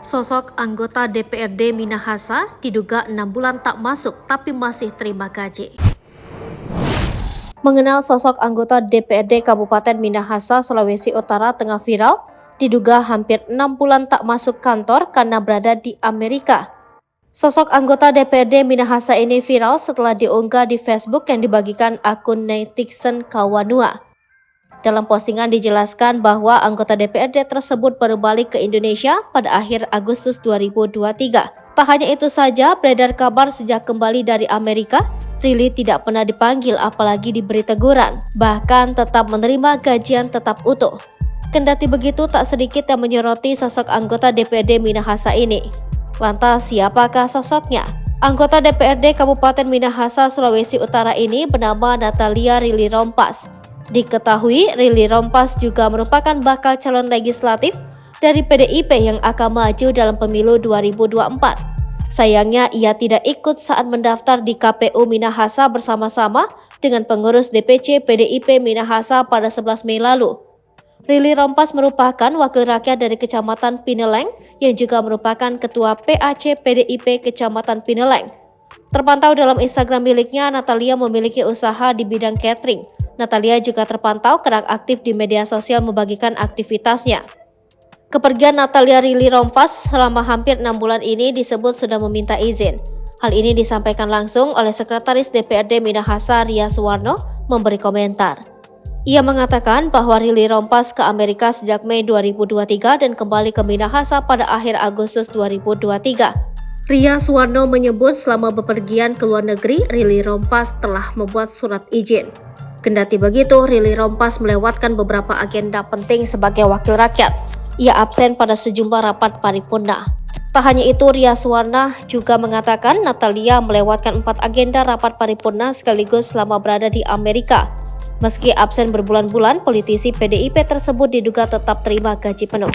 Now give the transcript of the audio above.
Sosok anggota DPRD Minahasa diduga 6 bulan tak masuk tapi masih terima gaji. Mengenal sosok anggota DPRD Kabupaten Minahasa, Sulawesi Utara tengah viral, diduga hampir 6 bulan tak masuk kantor karena berada di Amerika. Sosok anggota DPRD Minahasa ini viral setelah diunggah di Facebook yang dibagikan akun netizen Kawanua. Dalam postingan dijelaskan bahwa anggota DPRD tersebut baru balik ke Indonesia pada akhir Agustus 2023. Tak hanya itu saja, beredar kabar sejak kembali dari Amerika, Rili tidak pernah dipanggil apalagi diberi teguran, bahkan tetap menerima gajian tetap utuh. Kendati begitu, tak sedikit yang menyoroti sosok anggota DPRD Minahasa ini. Lantas, siapakah sosoknya? Anggota DPRD Kabupaten Minahasa, Sulawesi Utara ini bernama Natalia Rili Rompas. Diketahui, Rili Rompas juga merupakan bakal calon legislatif dari PDIP yang akan maju dalam pemilu 2024. Sayangnya, ia tidak ikut saat mendaftar di KPU Minahasa bersama-sama dengan pengurus DPC PDIP Minahasa pada 11 Mei lalu. Rili Rompas merupakan wakil rakyat dari Kecamatan Pineleng yang juga merupakan ketua PAC PDIP Kecamatan Pineleng. Terpantau dalam Instagram miliknya, Natalia memiliki usaha di bidang catering. Natalia juga terpantau kerap aktif di media sosial membagikan aktivitasnya. Kepergian Natalia Rili Rompas selama hampir 6 bulan ini disebut sudah meminta izin. Hal ini disampaikan langsung oleh Sekretaris DPRD Minahasa Ria Suwarno memberi komentar. Ia mengatakan bahwa Rili Rompas ke Amerika sejak Mei 2023 dan kembali ke Minahasa pada akhir Agustus 2023. Ria Suwarno menyebut selama bepergian ke luar negeri, Rili Rompas telah membuat surat izin. Kendati begitu, Rili Rompas melewatkan beberapa agenda penting sebagai wakil rakyat. Ia absen pada sejumlah rapat paripurna. Tak hanya itu, Ria Suwarno juga mengatakan Natalia melewatkan 4 agenda rapat paripurna sekaligus selama berada di Amerika. Meski absen berbulan-bulan, politisi PDIP tersebut diduga tetap terima gaji penuh.